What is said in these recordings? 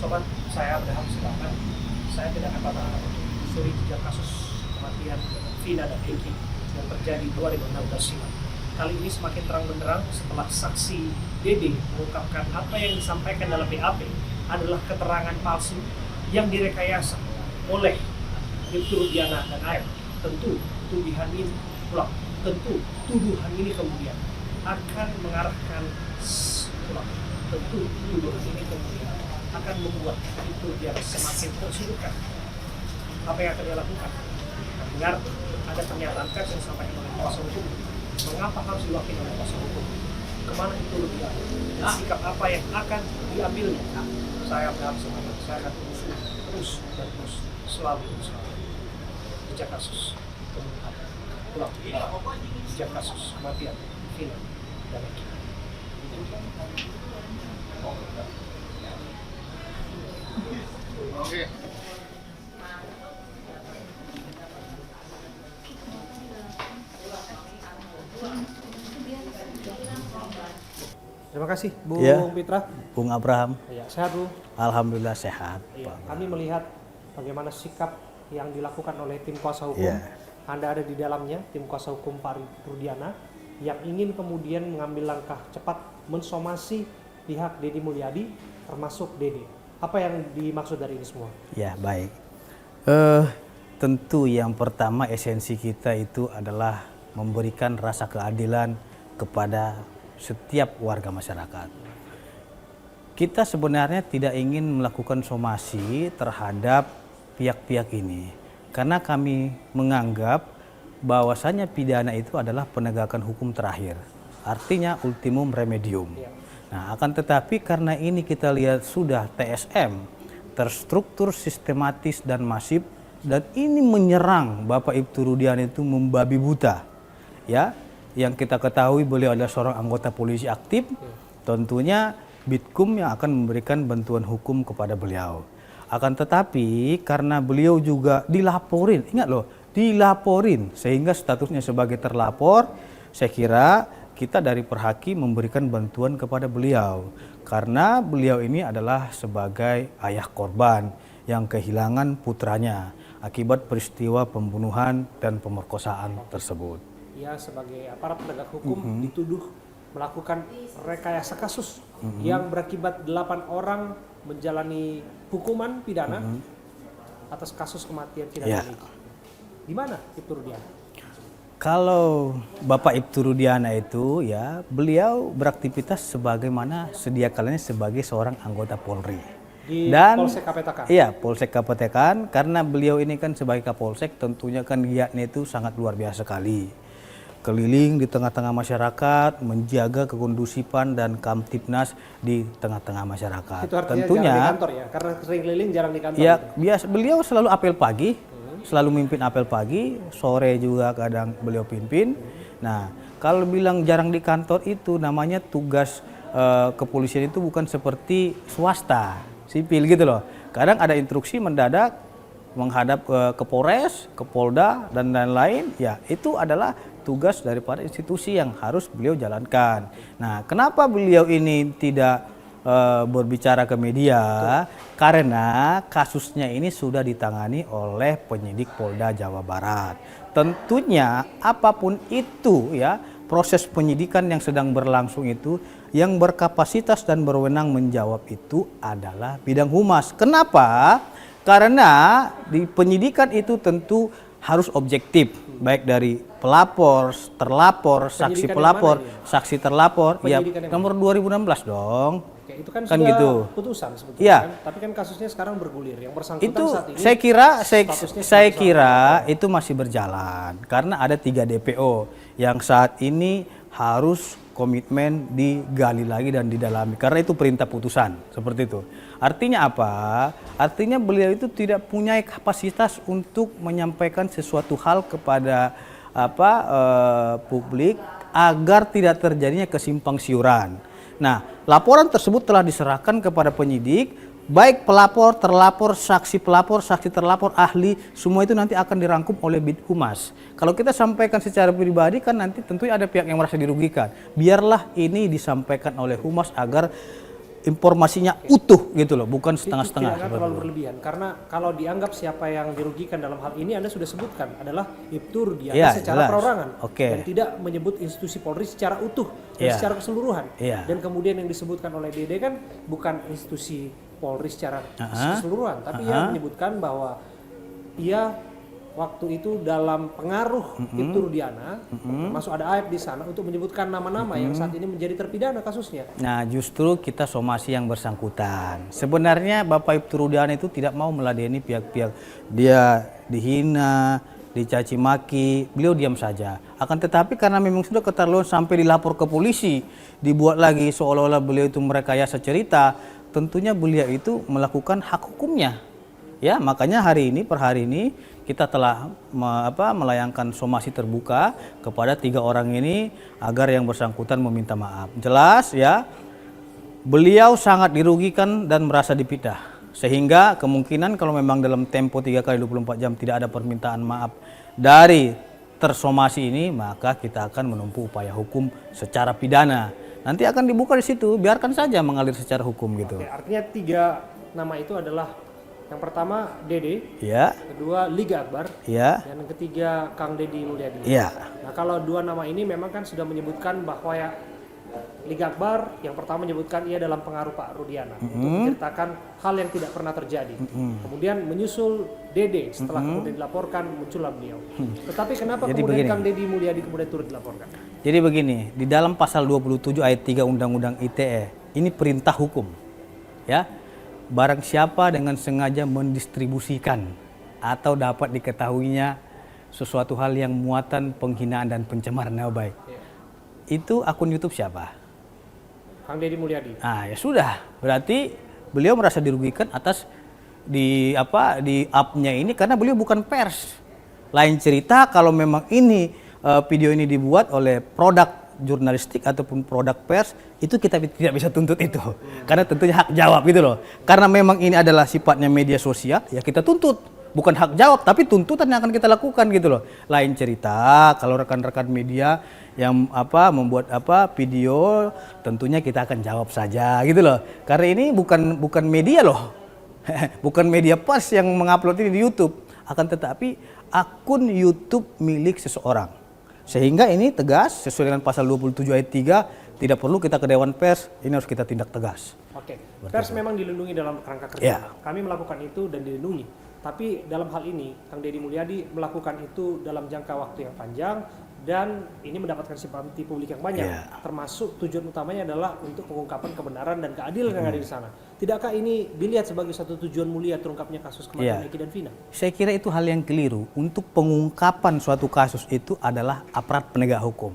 Sobat, saya Abraham silakan. Saya tidak akan untuk menelusuri jejak kasus kematian Vina dan Eki yang terjadi 2016 silam. Kali ini semakin terang benderang setelah saksi Dede mengungkapkan apa yang disampaikan dalam BAP adalah keterangan palsu yang direkayasa oleh Ibtu Rudiana dan AF. Tentu tuduhan ini kemudian akan mengarahkan tuduhan ini kemudian akan membuat Ibtu Rudiana semakin tersudutkan. Apa yang akan dia lakukan? Dengar ada pernyataan pers yang disampaikan oleh kuasa hukum. Mengapa harus diwakili oleh kuasa hukum? Kemana itu Rudiana? Dan sikap apa yang akan diambilnya? Saya berharap semangat. Saya akan terus selalu jejak kasus jejak kasus kematian Vina dan Eki. Oke. Terima kasih Bung Ya. Pitra. Bung Abraham, Ya, sehat Bu. alhamdulillah sehat. Ya, kami melihat bagaimana sikap yang dilakukan oleh tim kuasa hukum. Ya. Anda ada di dalamnya, tim kuasa hukum Pak Rudiana, yang ingin kemudian mengambil langkah cepat mensomasi pihak Deddy Mulyadi, termasuk Dede. Apa yang dimaksud dari ini semua? Ya, baik. Tentu yang pertama esensi kita itu adalah memberikan rasa keadilan kepada setiap warga masyarakat. Kita sebenarnya tidak ingin melakukan somasi terhadap pihak-pihak ini, karena kami menganggap bahwasanya pidana itu adalah penegakan hukum terakhir, artinya ultimum remedium. Nah, akan tetapi karena ini kita lihat sudah TSM, terstruktur, sistematis dan masif, dan ini menyerang Bapak Ibtu Rudiana itu membabi buta, ya. Yang kita ketahui beliau adalah seorang anggota polisi aktif, tentunya Bitkum yang akan memberikan bantuan hukum kepada beliau. Akan tetapi karena beliau juga dilaporin, ingat loh, dilaporin sehingga statusnya sebagai terlapor, saya kira kita dari Perhaki memberikan bantuan kepada beliau. Karena beliau ini adalah sebagai ayah korban yang kehilangan putranya akibat peristiwa pembunuhan dan pemerkosaan tersebut. Ia sebagai aparat penegak hukum dituduh melakukan rekayasa kasus yang berakibat 8 orang menjalani hukuman pidana atas kasus kematian Vina dan Eki. Di mana Ibtu Rudiana? Kalau Bapak Ibtu Rudiana itu ya beliau beraktivitas sebagaimana sedia kalanya sebagai seorang anggota Polri. Dan Polsek Kapetakan. Iya, Polsek Kapetakan, karena beliau ini kan sebagai Kapolsek tentunya kan giatnya itu sangat luar biasa sekali. Keliling di tengah-tengah masyarakat, menjaga kekondusipan dan Kamtibnas di tengah-tengah masyarakat. Itu artinya tentunya jarang di kantor ya, karena sering keliling jarang di kantor. ya, gitu. biasa beliau selalu apel pagi, selalu mimpin apel pagi, sore juga kadang beliau pimpin. Nah, kalau bilang jarang di kantor itu namanya tugas kepolisian itu bukan seperti swasta, sipil gitu loh. Kadang ada instruksi mendadak menghadap ke Polres, ke Polda dan lain-lain, ya itu adalah tugas daripada institusi yang harus beliau jalankan. Nah, kenapa beliau ini tidak berbicara ke media? Karena kasusnya ini sudah ditangani oleh penyidik Polda Jawa Barat. Tentunya apapun itu ya, proses penyidikan yang sedang berlangsung itu yang berkapasitas dan berwenang menjawab itu adalah bidang humas. Kenapa? Karena di penyidikan itu tentu harus objektif, baik dari pelapor, terlapor, saksi pelapor, saksi terlapor. Ya, nomor 2016 dong. Oke, itu kan Kan sudah gitu. putusan sebetulnya Iya. kan. Tapi kan kasusnya sekarang bergulir. Yang bersangkutan Itu saat ini saya kira itu masih berjalan karena ada 3 DPO yang saat ini harus komitmen digali lagi dan didalami karena itu perintah putusan seperti itu. Artinya apa? Artinya beliau itu tidak punya kapasitas untuk menyampaikan sesuatu hal kepada publik agar tidak terjadinya kesimpang siuran. Nah, laporan tersebut telah diserahkan kepada penyidik, baik pelapor, terlapor, saksi pelapor, saksi terlapor, ahli, semua itu nanti akan dirangkum oleh Bithumas. Kalau kita sampaikan secara pribadi kan nanti tentunya ada pihak yang merasa dirugikan. Biarlah ini disampaikan oleh Humas agar informasinya utuh gitu loh, bukan setengah-setengah. Tidak terlalu berlebihan, karena kalau dianggap siapa yang dirugikan dalam hal ini Anda sudah sebutkan adalah Ibtu Rudiana Ya, secara jelas. perorangan Oke. dan tidak menyebut institusi Polri secara utuh dan Ya. secara keseluruhan. Ya. Dan kemudian yang disebutkan oleh Dede kan bukan institusi Polri secara keseluruhan, tapi ia menyebutkan bahwa ia waktu itu dalam pengaruh Ibtu Rudiana, termasuk ada Aib di sana untuk menyebutkan nama-nama yang saat ini menjadi terpidana kasusnya. Nah, justru kita somasi yang bersangkutan. Sebenarnya Bapak Ibtu Rudiana itu tidak mau meladeni pihak-pihak. Dia dihina, dicaci maki, beliau diam saja. Akan tetapi karena memang sudah keterlaluan sampai dilapor ke polisi, dibuat lagi seolah-olah beliau itu merekayasa cerita, tentunya beliau itu melakukan hak hukumnya. Ya, makanya per hari ini kita telah melayangkan somasi terbuka kepada 3 orang ini agar yang bersangkutan meminta maaf. Jelas ya, beliau sangat dirugikan dan merasa dipitnah. Sehingga kemungkinan kalau memang dalam tempo 3 kali 24 jam tidak ada permintaan maaf dari tersomasi ini, maka kita akan menempuh upaya hukum secara pidana. Nanti akan dibuka di situ, biarkan saja mengalir secara hukum gitu. Oke, artinya 3 nama itu adalah yang pertama Dede, Ya, kedua Liga Akbar, ya, dan yang ketiga Kang Deddy Mulyadi. ya. Nah, kalau 2 nama ini memang kan sudah menyebutkan bahwa ya Liga Akbar yang pertama menyebutkan ia dalam pengaruh Pak Rudiana untuk menceritakan hal yang tidak pernah terjadi. Kemudian menyusul Dede setelah kemudian dilaporkan muncullah beliau. Tetapi kenapa Jadi kemudian begini. Kang Deddy Mulyadi kemudian turut dilaporkan? Jadi begini, di dalam pasal 27 ayat 3 Undang-Undang ITE, ini perintah hukum. Ya. Barang siapa dengan sengaja mendistribusikan atau dapat diketahuinya sesuatu hal yang muatan penghinaan dan pencemaran nama baik. Itu akun YouTube siapa? Kang Deddy Mulyadi. Ah, ya sudah. Berarti beliau merasa dirugikan atas di up-nya ini karena beliau bukan pers. Lain cerita kalau memang ini video ini dibuat oleh produk jurnalistik ataupun produk pers, itu kita tidak bisa tuntut itu. Karena tentunya hak jawab gitu loh. Karena memang ini adalah sifatnya media sosial, ya kita tuntut. Bukan hak jawab, tapi tuntutan yang akan kita lakukan gitu loh. Lain cerita kalau rekan-rekan media yang membuat video, tentunya kita akan jawab saja gitu loh. Karena ini bukan media loh. Bukan media pers yang mengupload ini di YouTube. Akan tetapi akun YouTube milik seseorang. Sehingga ini tegas sesuai dengan pasal 27 ayat 3, tidak perlu kita ke Dewan Pers, ini harus kita tindak tegas. Oke, pers memang dilindungi dalam kerangka kerja. Ya. Kami melakukan itu dan dilindungi. Tapi dalam hal ini, Kang Deddy Mulyadi melakukan itu dalam jangka waktu yang panjang dan ini mendapatkan simpati publik yang banyak. Ya. Termasuk tujuan utamanya adalah untuk pengungkapan kebenaran dan keadilan yang ada di sana. Tidakkah ini dilihat sebagai satu tujuan mulia terungkapnya kasus kematian Ya. Eki dan Vina? Saya kira itu hal yang keliru. Untuk pengungkapan suatu kasus itu adalah aparat penegak hukum.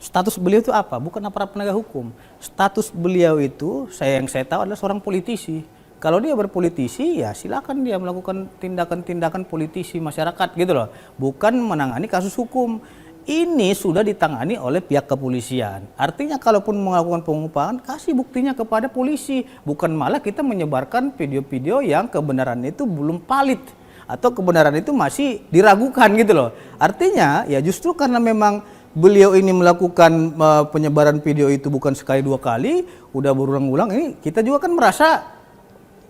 Status beliau itu apa? Bukan aparat penegak hukum. Status beliau itu, yang saya tahu adalah seorang politisi. Kalau dia berpolitisi, ya silakan dia melakukan tindakan-tindakan politisi masyarakat gitu loh. Bukan menangani kasus hukum. Ini sudah ditangani oleh pihak kepolisian. Artinya kalaupun melakukan pengungkapan, kasih buktinya kepada polisi. Bukan malah kita menyebarkan video-video yang kebenaran itu belum valid. Atau kebenaran itu masih diragukan gitu loh. Artinya ya justru karena memang beliau ini melakukan penyebaran video itu bukan sekali 2 kali, udah berulang-ulang, ini kita juga kan merasa,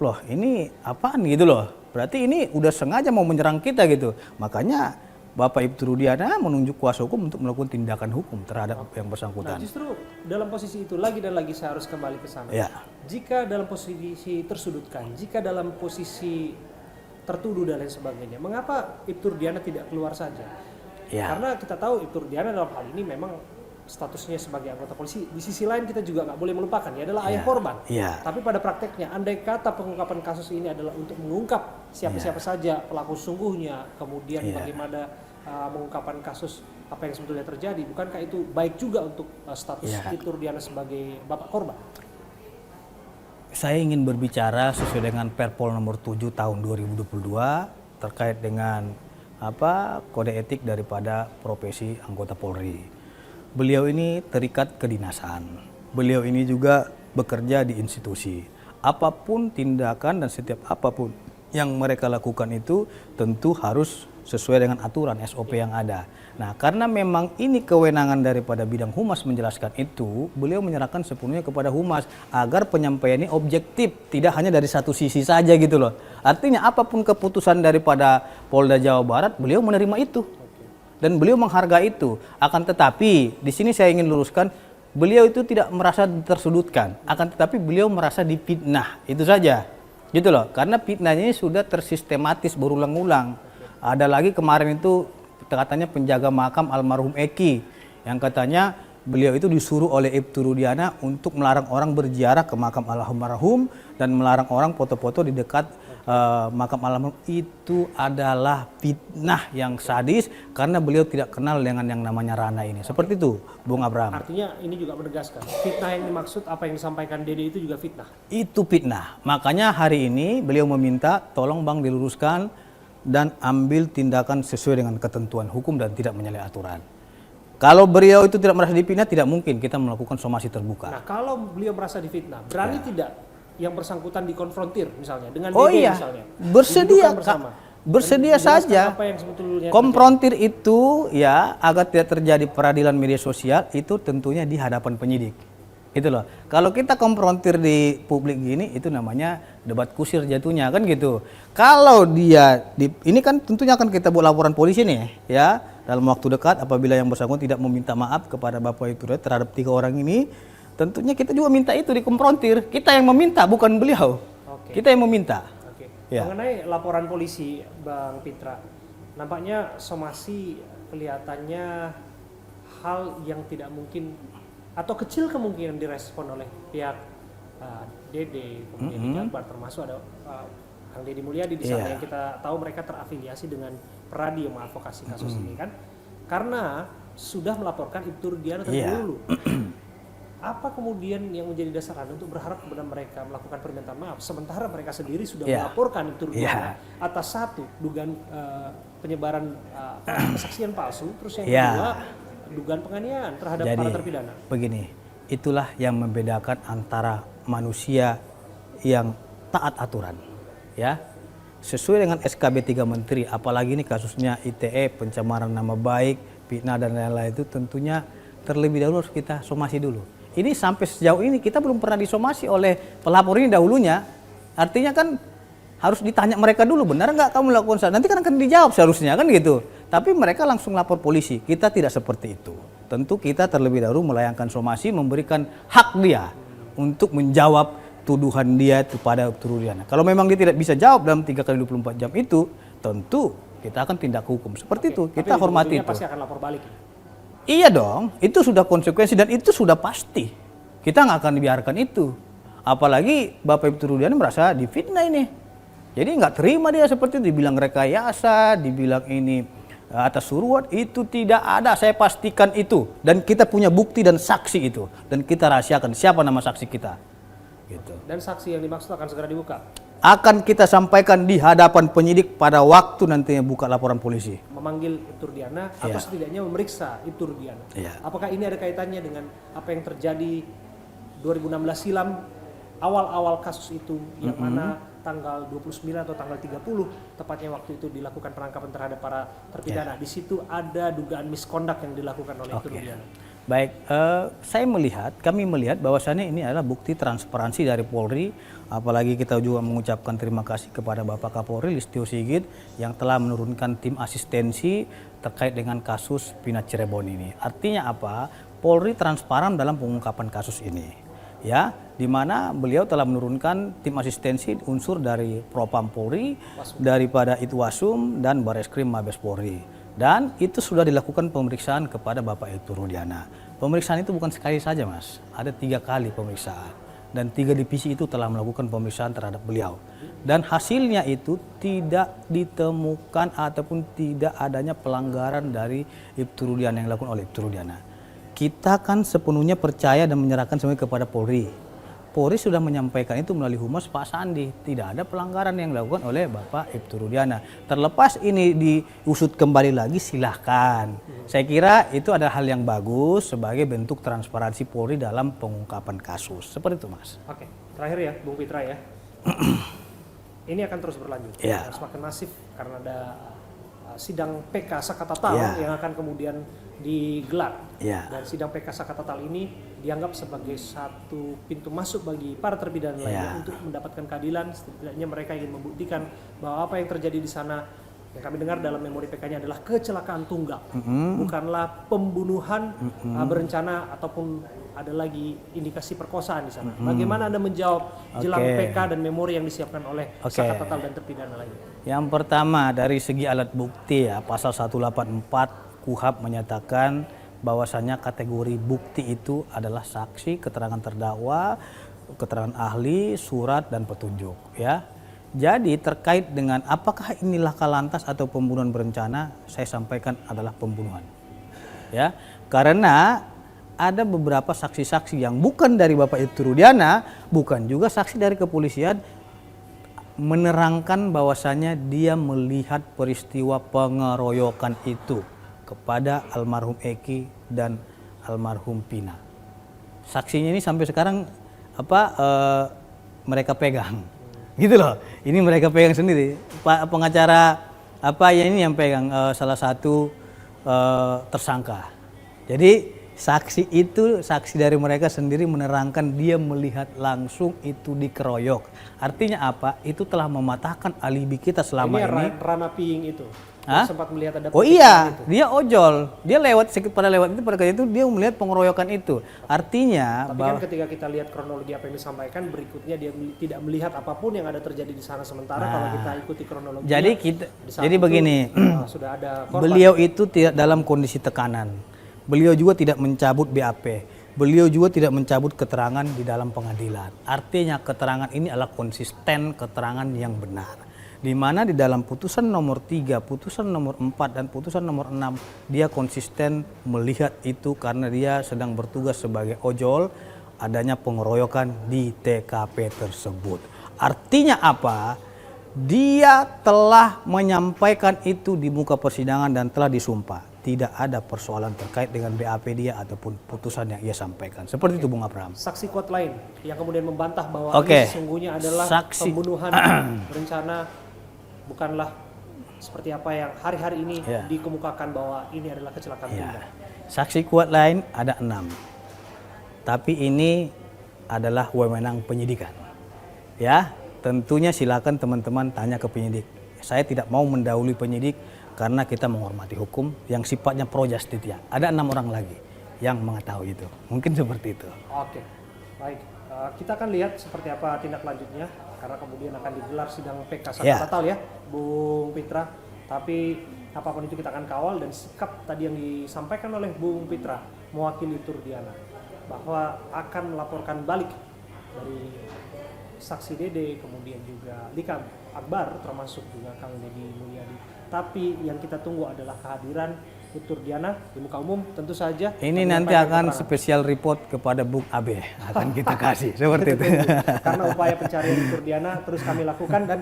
loh ini apaan gitu loh. Berarti ini udah sengaja mau menyerang kita gitu. Makanya Bapak Ibtu Rudiana menunjuk kuasa hukum untuk melakukan tindakan hukum terhadap yang Nah, bersangkutan. justru dalam posisi itu lagi dan lagi saya harus kembali ke sana. Ya. Jika dalam posisi tersudutkan, jika dalam posisi tertuduh dan lain sebagainya, mengapa Ibtu Rudiana tidak keluar saja? Ya. Karena kita tahu Ibtu Rudiana dalam hal ini memang statusnya sebagai anggota polisi. Di sisi lain kita juga nggak boleh melupakan, dia adalah ayah korban. Ya. Tapi pada prakteknya, andai kata pengungkapan kasus ini adalah untuk mengungkap siapa-siapa saja pelaku sungguhnya, kemudian bagaimana mengungkapkan kasus apa yang sebetulnya terjadi, bukankah itu baik juga untuk status Ibtu Rudiana sebagai bapak korban? Saya ingin berbicara sesuai dengan Perpol nomor 7 tahun 2022 terkait dengan kode etik daripada profesi anggota Polri. Beliau ini terikat kedinasan. Beliau ini juga bekerja di institusi. Apapun tindakan dan setiap apapun yang mereka lakukan itu tentu harus sesuai dengan aturan SOP yang ada. Nah, karena memang ini kewenangan daripada bidang humas menjelaskan itu, beliau menyerahkan sepenuhnya kepada humas agar penyampaian ini objektif, tidak hanya dari satu sisi saja gitu loh. Artinya apapun keputusan daripada Polda Jawa Barat, beliau menerima itu. Dan beliau menghargai itu. Akan tetapi, di sini saya ingin luruskan, beliau itu tidak merasa tersudutkan. Akan tetapi beliau merasa difitnah, itu saja. Gitu loh, karena fitnahnya ini sudah tersistematis berulang-ulang. Ada lagi kemarin itu katanya penjaga makam almarhum Eki yang katanya beliau itu disuruh oleh Ibtu Rudiana untuk melarang orang berziarah ke makam almarhum dan melarang orang foto-foto di dekat makam almarhum. Itu adalah fitnah yang sadis karena beliau tidak kenal dengan yang namanya Rana ini. Seperti itu, Bung Abraham. Artinya ini juga menegaskan fitnah yang dimaksud apa yang disampaikan Dede itu juga fitnah. Itu fitnah. Makanya hari ini beliau meminta tolong Bang diluruskan dan ambil tindakan sesuai dengan ketentuan hukum dan tidak menyalahi aturan. Kalau beliau itu tidak merasa difitnah, tidak mungkin kita melakukan somasi terbuka. Nah, kalau beliau merasa difitnah, berani tidak yang bersangkutan dikonfrontir misalnya dengan Dede misalnya? Bersedia, bersama. bersedia saja. Apa yang sebetulnya konfrontir itu ya agar tidak terjadi peradilan media sosial itu tentunya di hadapan penyidik. Gitu loh. Kalau kita konfrontir di publik gini itu namanya debat kusir jatuhnya kan gitu. Kalau dia ini kan tentunya akan kita buat laporan polisi nih ya dalam waktu dekat apabila yang bersangkutan tidak meminta maaf kepada Bapak itu terhadap 3 orang ini, tentunya kita juga minta itu dikonfrontir. Kita yang meminta bukan beliau. Kita yang meminta. Ya. Mengenai laporan polisi Bang Pitra, nampaknya somasi kelihatannya hal yang tidak mungkin atau kecil kemungkinan direspon oleh pihak Dede, kemudian Jakbar, termasuk ada Kang Deddy Mulyadi di sana yang kita tahu mereka terafiliasi dengan Peradi yang mengadvokasi kasus ini kan, karena sudah melaporkan Ibtu Rudiana terlebih dahulu. Apa kemudian yang menjadi dasar Anda untuk berharap kepada mereka melakukan permintaan maaf sementara mereka sendiri sudah melaporkan Ibtu Rudiana atas satu dugaan penyebaran kesaksian palsu, terus yang kedua dugaan penganiayaan terhadap para terpidana. Begini, itulah yang membedakan antara manusia yang taat aturan, ya, sesuai dengan SKB 3 Menteri, apalagi ini kasusnya ITE, pencemaran nama baik, fitnah dan lain-lain itu tentunya terlebih dahulu harus kita somasi dulu. Ini sampai sejauh ini kita belum pernah disomasi oleh pelapor ini dahulunya, artinya kan harus ditanya mereka dulu, benar nggak kamu melakukan nanti kan akan dijawab seharusnya kan gitu. Tapi mereka langsung lapor polisi. Kita tidak seperti itu. Tentu kita terlebih dahulu melayangkan somasi, memberikan hak dia untuk menjawab tuduhan dia kepada Ibtu Rudiana. Kalau memang dia tidak bisa jawab dalam 3 kali 24 jam itu, tentu kita akan tindak hukum. Seperti itu, kita hormati itu. Pasti akan lapor balik. Iya dong, itu sudah konsekuensi dan itu sudah pasti. Kita nggak akan dibiarkan itu. Apalagi Bapak Ibtu Rudiana merasa difitnah ini. Jadi nggak terima dia seperti itu, dibilang rekayasa, dibilang ini atas suruhan, itu tidak ada, saya pastikan itu. Dan kita punya bukti dan saksi itu. Dan kita rahasiakan siapa nama saksi kita. Gitu. Dan saksi yang dimaksud akan segera dibuka? Akan kita sampaikan di hadapan penyidik pada waktu nantinya buka laporan polisi. Memanggil Ibtu Rudiana atau setidaknya memeriksa Ibtu Rudiana. Apakah ini ada kaitannya dengan apa yang terjadi 2016 silam, awal-awal kasus itu, yang mana tanggal 29 atau tanggal 30 tepatnya waktu itu dilakukan penangkapan terhadap para terpidana. Di situ ada dugaan misconduct yang dilakukan oleh Ibtu Rudiana. Baik, kami melihat bahwasannya ini adalah bukti transparansi dari Polri, apalagi kita juga mengucapkan terima kasih kepada Bapak Kapolri Listio Sigit yang telah menurunkan tim asistensi terkait dengan kasus Pinat Cirebon ini. Artinya apa? Polri transparan dalam pengungkapan kasus ini. Ya, di mana beliau telah menurunkan tim asistensi unsur dari Propam Polri, daripada Itwasum dan Bareskrim Mabes Polri. Dan itu sudah dilakukan pemeriksaan kepada Bapak Ibtu Rudiana. Pemeriksaan itu bukan sekali saja, Mas. Ada 3 kali pemeriksaan. Dan 3 divisi itu telah melakukan pemeriksaan terhadap beliau. Dan hasilnya itu tidak ditemukan ataupun tidak adanya pelanggaran dari Ibtu Rudiana yang dilakukan oleh Ibtu Rudiana. Kita kan sepenuhnya percaya dan menyerahkan semuanya kepada Polri. Polri sudah menyampaikan itu melalui Humas Pak Sandi. Tidak ada pelanggaran yang dilakukan oleh Bapak Ibtu Rudiana. Terlepas ini diusut kembali lagi silahkan. Saya kira itu adalah hal yang bagus sebagai bentuk transparansi Polri dalam pengungkapan kasus. Seperti itu, Mas. Oke, terakhir ya Bung Pitra ya. ini akan terus berlanjut. Ya. Semakin masif karena ada sidang PK Sakatatal Ya. yang akan kemudian digelar. Ya. Dan sidang PK Sakatatal ini dianggap sebagai satu pintu masuk bagi para terpidana lainnya untuk mendapatkan keadilan. Setidaknya mereka ingin membuktikan bahwa apa yang terjadi di sana yang kami dengar dalam memori PK-nya adalah kecelakaan tunggal, bukanlah pembunuhan berencana ataupun ada lagi indikasi perkosaan di sana. Bagaimana Anda menjawab jelang PK dan memori yang disiapkan oleh Sakatatal dan terpidana lainnya? Yang pertama dari segi alat bukti ya, pasal 184 KUHP menyatakan bahwasanya kategori bukti itu adalah saksi, keterangan terdakwa, keterangan ahli, surat dan petunjuk ya. Jadi terkait dengan apakah ini laka lantas atau pembunuhan berencana, saya sampaikan adalah pembunuhan. Ya, karena ada beberapa saksi-saksi yang bukan dari Bapak Ibtu Rudiana, bukan juga saksi dari kepolisian menerangkan bahwasanya dia melihat peristiwa pengeroyokan itu kepada almarhum Eki dan almarhum Pina. Saksinya ini sampai sekarang mereka pegang, gitu loh. Ini mereka pegang sendiri. Pak pengacara ini yang pegang salah satu tersangka. Jadi saksi dari mereka sendiri menerangkan dia melihat langsung itu dikeroyok. Artinya apa? Itu telah mematahkan alibi kita selama ini. Rana Piing itu. Hah? Sempat melihat ada Oh iya, itu. dia ojol. Dia pada kejadian itu dia melihat pengeroyokan itu. Artinya tapi kan ketika kita lihat kronologi apa yang disampaikan berikutnya dia tidak melihat apapun yang ada terjadi di sana sementara kalau kita ikuti kronologi. Jadi begini, sudah ada korban. Beliau itu tidak dalam kondisi tekanan. Beliau juga tidak mencabut BAP. Beliau juga tidak mencabut keterangan di dalam pengadilan. Artinya keterangan ini adalah konsisten keterangan yang benar. Di mana di dalam putusan nomor 3, putusan nomor 4, dan putusan nomor 6 dia konsisten melihat itu karena dia sedang bertugas sebagai ojol adanya pengeroyokan di TKP tersebut. Artinya apa? Dia telah menyampaikan itu di muka persidangan dan telah disumpah. Tidak ada persoalan terkait dengan BAP dia ataupun putusan yang ia sampaikan. Seperti itu Bung Abraham. Saksi kuat lain yang kemudian membantah bahwa ini sesungguhnya adalah pembunuhan berencana, bukanlah seperti apa yang hari-hari ini dikemukakan bahwa ini adalah kecelakaan tunggal. Saksi kuat lain ada 6. Tapi ini adalah wewenang penyidikan. Ya, tentunya silakan teman-teman tanya ke penyidik. Saya tidak mau mendahului penyidik karena kita menghormati hukum yang sifatnya pro justitia. Ada 6 orang lagi yang mengetahui itu. Mungkin seperti itu. Oke, baik. Kita akan lihat seperti apa tindak lanjutnya karena kemudian akan digelar sidang PK Sakatatal ya, Bung Pitra. Tapi apapun itu kita akan kawal dan sikap tadi yang disampaikan oleh Bung Pitra mewakili Turdiana bahwa akan melaporkan balik dari saksi Dede, kemudian juga Dika Akbar termasuk juga Kang Deddy Mulyadi. Tapi yang kita tunggu adalah kehadiran Turdiana di muka umum tentu saja. Ini nanti akan spesial report kepada Bung Abe akan kita kasih seperti itu. Karena upaya pencarian Turdiana terus kami lakukan dan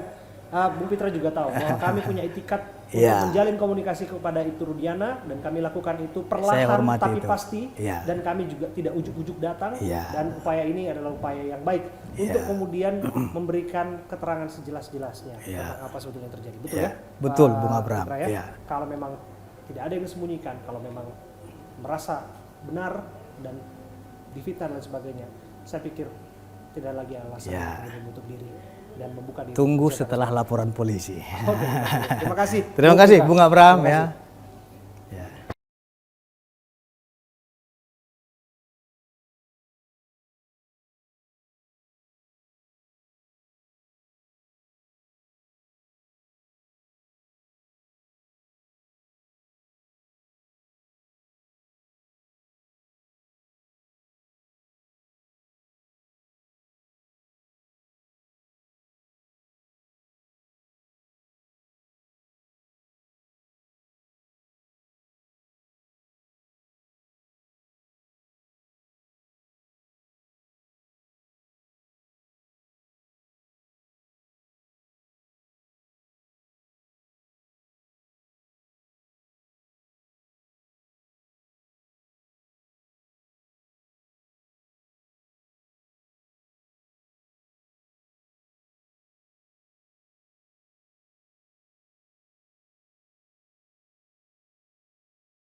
Bung Pitra juga tahu bahwa kami punya itikat untuk menjalin komunikasi kepada Turdiana dan kami lakukan itu perlahan tapi pasti dan kami juga tidak ujuk-ujuk datang dan upaya ini adalah upaya yang baik untuk kemudian memberikan keterangan sejelas-jelasnya tentang apa sebetulnya yang terjadi. Betul ya? Betul Bung Abraham. Kalau memang tidak ada yang disembunyikan, kalau memang merasa benar dan difitnah dan sebagainya, saya pikir tidak lagi alasan untuk menutup diri dan membuka diri. Tunggu setelah laporan polisi. Terima kasih. Terima kasih Bung Abraham ya.